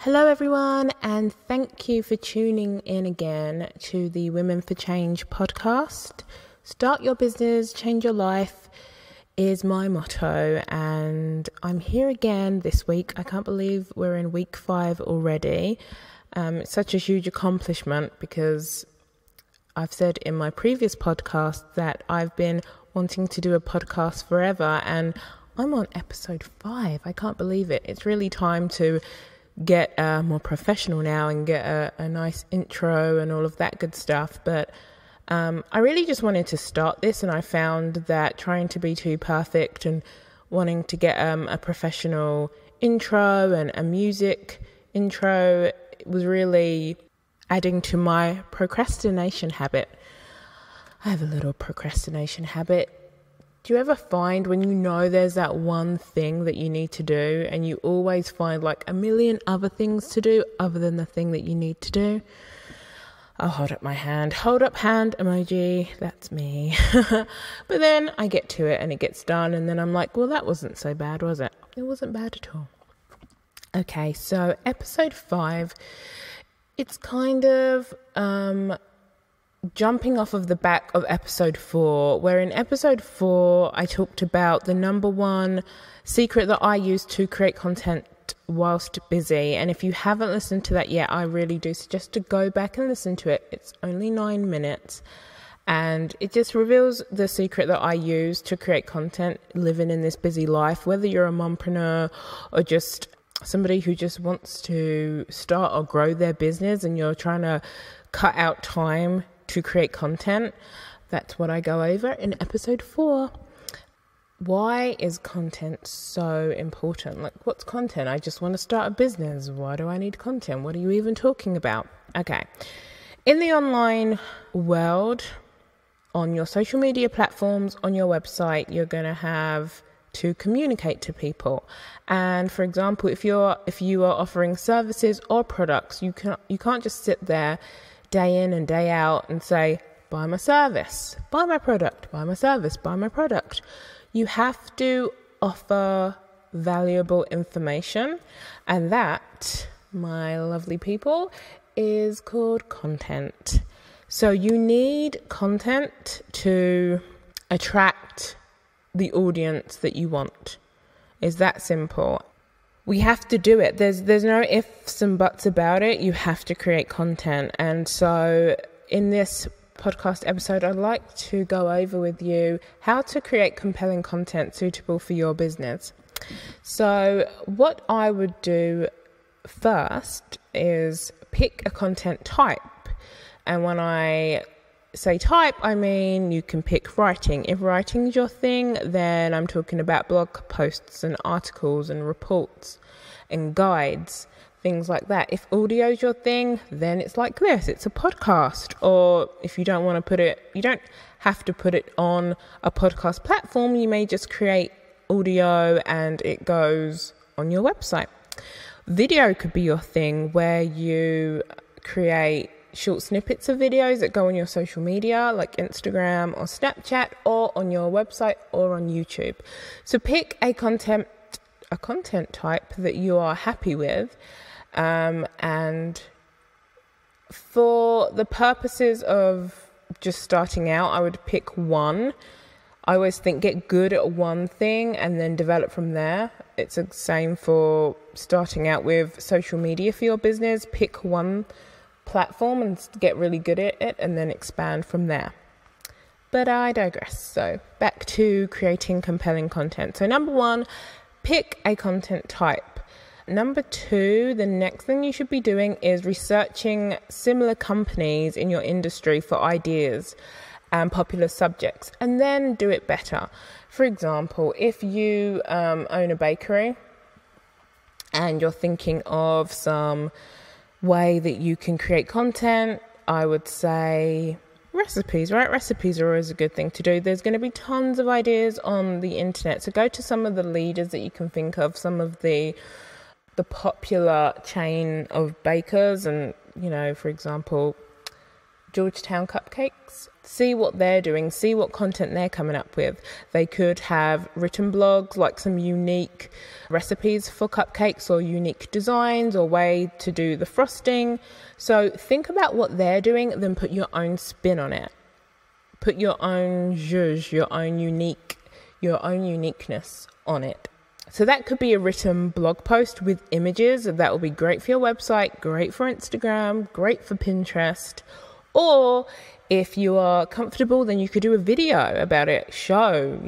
Hello everyone, and thank you for tuning in again to the Women for Change podcast. Start your business, change your life is my motto, and I'm here again this week. I can't believe we're in week 5 already. It's such a huge accomplishment because I've said in my previous podcast that I've been wanting to do a podcast forever, and I'm on episode 5. I can't believe it. It's really time to get more professional now and get a nice intro and all of that good stuff. But I really just wanted to start this, and I found that trying to be too perfect and wanting to get a professional intro and a music intro was really adding to my procrastination habit. I have a little procrastination habit. Do you ever find when you know there's that one thing that you need to do and you always find like a million other things to do other than the thing that you need to do? I'll hold up my hand. Hold up hand emoji. That's me. But then I get to it and it gets done, and then I'm like, well, that wasn't so bad, was it? It wasn't bad at all. Okay, so episode 5, it's kind of jumping off of the back of episode 4, where in episode 4 I talked about the number one secret that I use to create content whilst busy. And if you haven't listened to that yet, I really do suggest to go back and listen to it. It's only 9 minutes, and it just reveals the secret that I use to create content living in this busy life, whether you're a mompreneur or just somebody who just wants to start or grow their business and you're trying to cut out time to create content. That's what I go over in episode 4. Why is content so important? Like, what's content? I just want to start a business. Why do I need content? What are you even talking about? Okay. In the online world, on your social media platforms, on your website, you're going to have to communicate to people. And for example, if you are offering services or products, you can't just sit there day in and day out and say, buy my service, buy my product, buy my service, buy my product. You have to offer valuable information, and that, my lovely people, is called content. So you need content to attract the audience that you want. It's that simple. We have to do it. There's no ifs and buts about it. You have to create content. And so in this podcast episode, I'd like to go over with you how to create compelling content suitable for your business. So what I would do first is pick a content type. And when I say type, I mean you can pick writing. If writing is your thing, then I'm talking about blog posts and articles and reports and guides, things like that. If audio is your thing, then it's like this. It's a podcast. Or if you don't want to put it, you don't have to put it on a podcast platform. You may just create audio and it goes on your website. Video could be your thing, where you create short snippets of videos that go on your social media like Instagram or Snapchat, or on your website or on YouTube. So pick a content type that you are happy with, and for the purposes of just starting out, I would pick one. I always think get good at one thing and then develop from there. It's the same for starting out with social media for your business. Pick one platform and get really good at it and then expand from there. But I digress. So back to creating compelling content. So number 1, pick a content type. Number 2, the next thing you should be doing is researching similar companies in your industry for ideas and popular subjects, and then do it better. For example, if you own a bakery and you're thinking of some way that you can create content, I would say recipes, right? Recipes are always a good thing to do. There's going to be tons of ideas on the internet. So go to some of the leaders that you can think of, some of the popular chain of bakers, and, you know, for example, Georgetown Cupcakes. See what they're doing, see what content they're coming up with. They could have written blogs, like some unique recipes for cupcakes or unique designs or way to do the frosting. So think about what they're doing, then put your own spin on it. Put your own zhuzh, your own uniqueness on it. So that could be a written blog post with images. That will be great for your website, great for Instagram, great for Pinterest. Or if you are comfortable, then you could do a video about it. Show,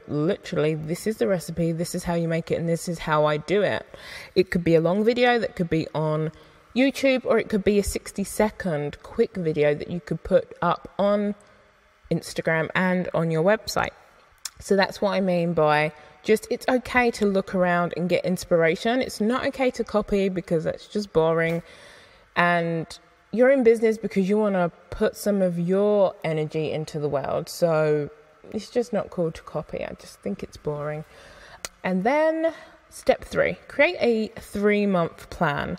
literally, this is the recipe, this is how you make it, and this is how I do it. It could be a long video that could be on YouTube, or it could be a 60-second quick video that you could put up on Instagram and on your website. So that's what I mean by it's okay to look around and get inspiration. It's not okay to copy because that's just boring. And you're in business because you want to put some of your energy into the world. So it's just not cool to copy. I just think it's boring. And then step 3, create a 3-month plan.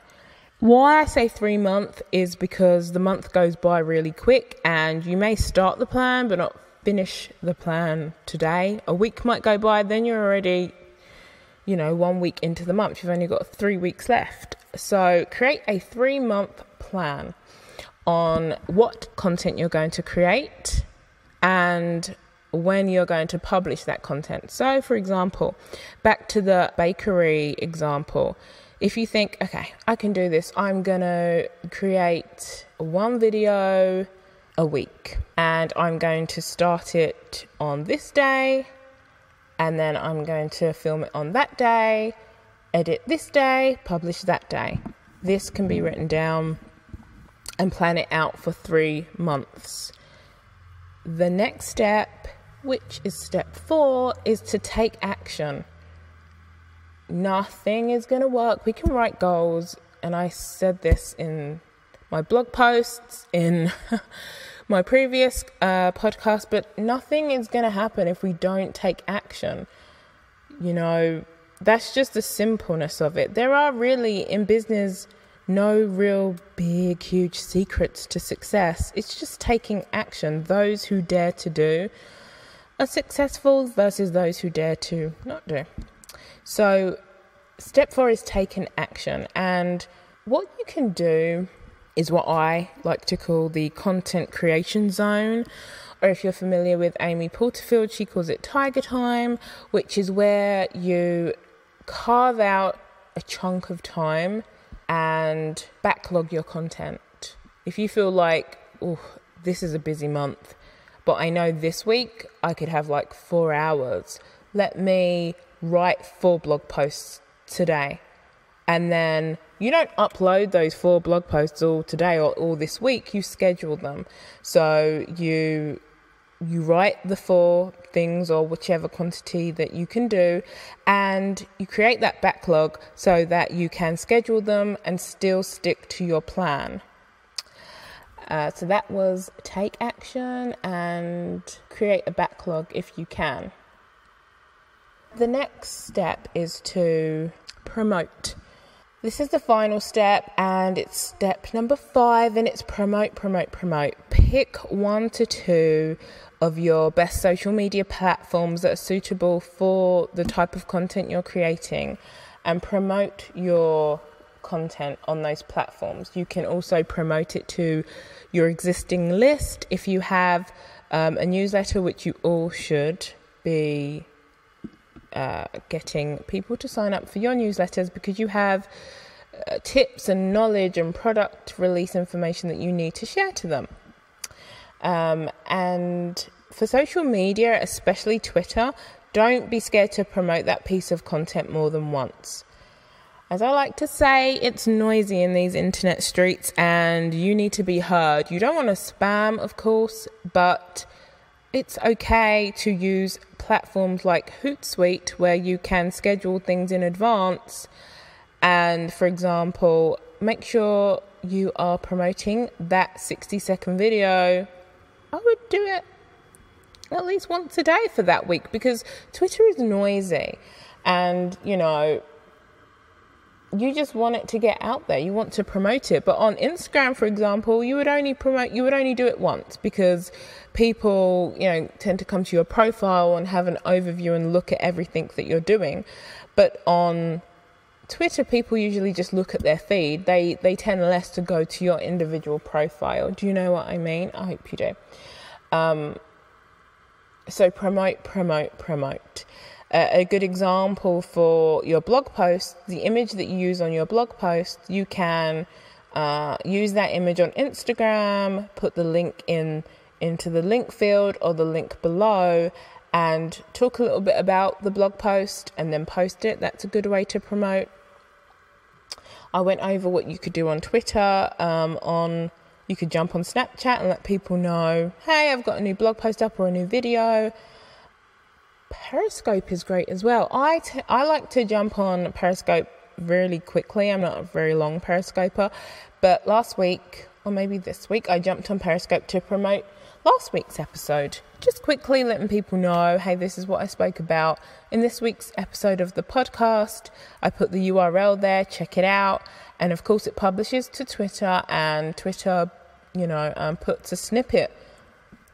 Why I say 3 month is because the month goes by really quick and you may start the plan but not finish the plan today. A week might go by, then you're already, 1 week into the month. You've only got 3 weeks left. So create a 3-month plan on what content you're going to create and when you're going to publish that content. So for example, back to the bakery example, if you think, okay, I can do this, I'm going to create 1 video a week and I'm going to start it on this day and then I'm going to film it on that day, edit this day, publish that day. This can be written down and plan it out for 3 months. The next step, which is step 4, is to take action. Nothing is going to work. We can write goals, and I said this in my blog posts, in my previous podcast, but nothing is going to happen if we don't take action. That's just the simpleness of it. There are really, in business, no real big, huge secrets to success. It's just taking action. Those who dare to do are successful versus those who dare to not do. So step 4 is taking action. And what you can do is what I like to call the content creation zone. Or if you're familiar with Amy Porterfield, she calls it Tiger Time, which is where you carve out a chunk of time and backlog your content. If you feel like, this is a busy month, but I know this week I could have 4 hours, let me write 4 blog posts today. And then you don't upload those 4 blog posts all today or all this week, you schedule them. So you write the 4 things or whichever quantity that you can do, and you create that backlog so that you can schedule them and still stick to your plan. So that was take action and create a backlog if you can. The next step is to promote. This is the final step, and it's step number 5, and it's promote. Pick 1 to 2 of your best social media platforms that are suitable for the type of content you're creating and promote your content on those platforms. You can also promote it to your existing list if you have a newsletter, which you all should be getting people to sign up for your newsletters, because you have tips and knowledge and product release information that you need to share to them. And for social media, especially Twitter, don't be scared to promote that piece of content more than once. As I like to say, it's noisy in these internet streets and you need to be heard. You don't want to spam, of course, but it's okay to use platforms like Hootsuite where you can schedule things in advance. And for example, make sure you are promoting that 60-second video. I would do it at least once a day for that week, because Twitter is noisy and, you just want it to get out there. You want to promote it. But on Instagram, for example, you would only do it once, because people, tend to come to your profile and have an overview and look at everything that you're doing. But on Twitter, people usually just look at their feed. They tend less to go to your individual profile. Do you know what I mean? I hope you do. So promote. A good example for your blog post, the image that you use on your blog post, you can use that image on Instagram, put the link into the link field or the link below, and talk a little bit about the blog post and then post it. That's a good way to promote. I went over what you could do on Twitter. You could jump on Snapchat and let people know, hey, I've got a new blog post up or a new video. Periscope is great as well. I like to jump on Periscope really quickly. I'm not a very long Periscoper, but last week, or maybe this week, I jumped on Periscope to promote last week's episode. Just quickly letting people know, hey, this is what I spoke about in this week's episode of the podcast. I put the URL there, check it out. And of course it publishes to Twitter, and Twitter, puts a snippet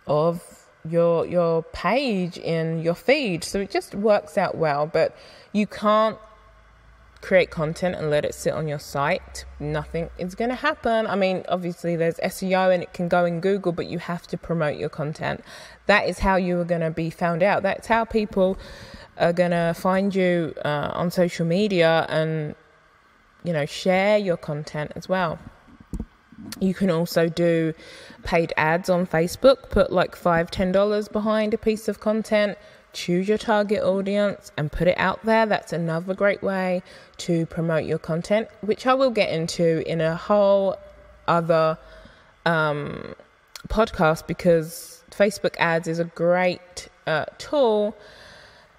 of your page in your feed. So it just works out well, but you can't create content and let it sit on your site. Nothing is going to happen. I mean, obviously there's SEO and it can go in Google, but you have to promote your content. That is how you are going to be found out. That's how people are going to find you on social media and, share your content as well. You can also do paid ads on Facebook, put like $5-10 behind a piece of content, choose your target audience and put it out there. That's another great way to promote your content, which I will get into in a whole other podcast, because Facebook ads is a great tool,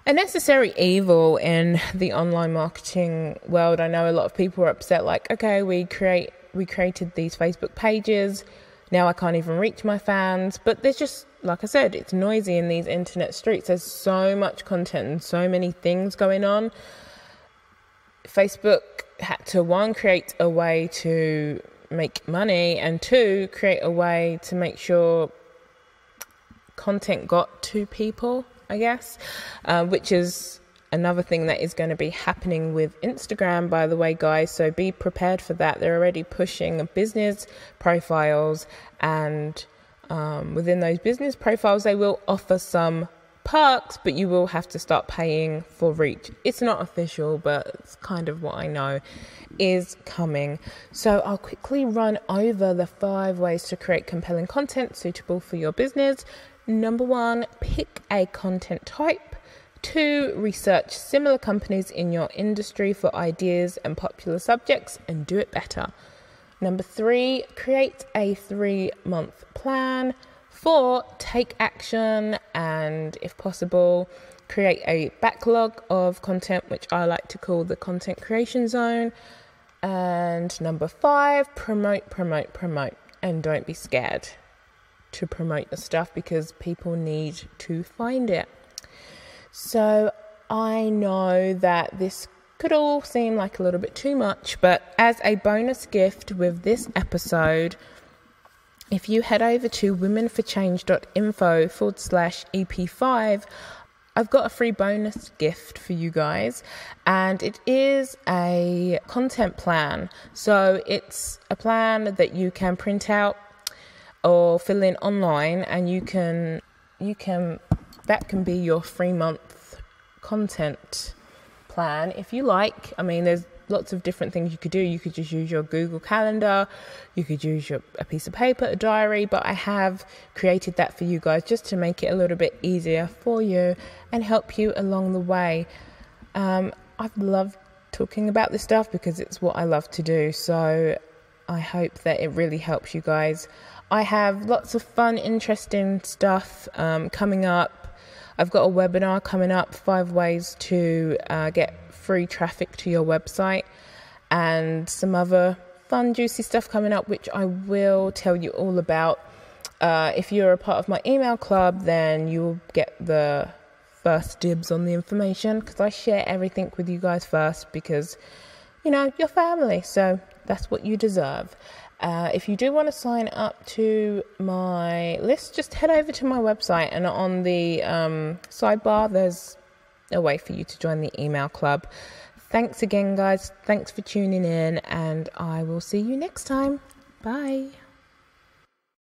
a necessary evil in the online marketing world. I know a lot of people are upset, like, okay, we created these Facebook pages, now I can't even reach my fans. But there's just, like I said, it's noisy in these internet streets. There's so much content and so many things going on. Facebook had to, one, create a way to make money, and two, create a way to make sure content got to people, I guess, which is another thing that is going to be happening with Instagram, by the way, guys. So be prepared for that. They're already pushing business profiles, and within those business profiles, they will offer some perks, but you will have to start paying for reach. It's not official, but it's kind of what I know is coming. So I'll quickly run over the 5 ways to create compelling content suitable for your business. Number 1, pick a content type. 2, research similar companies in your industry for ideas and popular subjects and do it better. Number 3, create a 3-month plan. 4, take action and, if possible, create a backlog of content, which I like to call the content creation zone. And number 5, promote, and don't be scared to promote your stuff, because people need to find it. So I know that this could all seem like a little bit too much, but as a bonus gift with this episode, if you head over to womenforchange.info/EP5, I've got a free bonus gift for you guys, and it is a content plan. So it's a plan that you can print out or fill in online, and you can that can be your 3-month content plan if you like. I mean, there's lots of different things you could do. You could just use your Google Calendar, you could use a piece of paper, a diary, but I have created that for you guys just to make it a little bit easier for you and help you along the way. I've loved talking about this stuff because it's what I love to do, so I hope that it really helps you guys. I have lots of fun, interesting stuff coming up. I've got a webinar coming up, 5 ways to get free traffic to your website, and some other fun, juicy stuff coming up, which I will tell you all about. If you're a part of my email club, then you'll get the first dibs on the information, because I share everything with you guys first, because your family. So that's what you deserve. If you do want to sign up to my list, just head over to my website, and on the sidebar, there's a way for you to join the email club. Thanks again, guys. Thanks for tuning in, and I will see you next time. Bye.